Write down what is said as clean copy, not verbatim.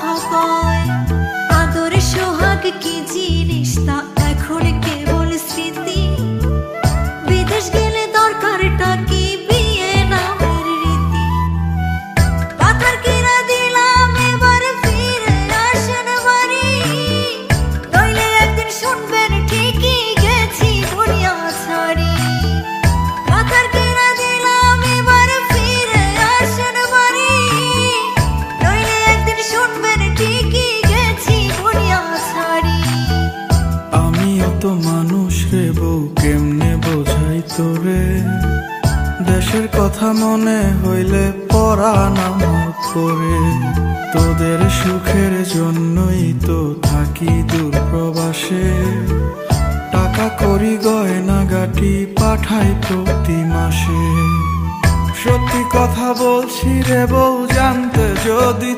কথা কয়। আদরে সোহাগ কি জিনিস তা এখন কেবল স্মৃতি। বিদেশ গেলে দরকারটা কি বিয়ে নামের রীতি। পাথর কিনা দিলাম এবার ফিরে আসেন বাড়ি, নইলে একদিন শুনবেন ঠিকই গেছি দুনিয়া ছাড়ি। পাথর কিনা দিলাম এবার ফিরে আসেন বাড়ি, নইলে একদিন শুনবেন ঠিকই গেছি দুনিয়া ছাড়ি। আমিও তো মানুষ রে বউ, কেমনে বোঝাই তোরে। দেশের কথা মনে হইলে পরাণ আমার করে। তোদের সুখের জন্যই তো থাকি দূর প্রবাসে। টাকা করি গয়না গাটি পাঠাই প্রতি মাসে। সত্যি কথা বলছি রে বউ, জানতে যদি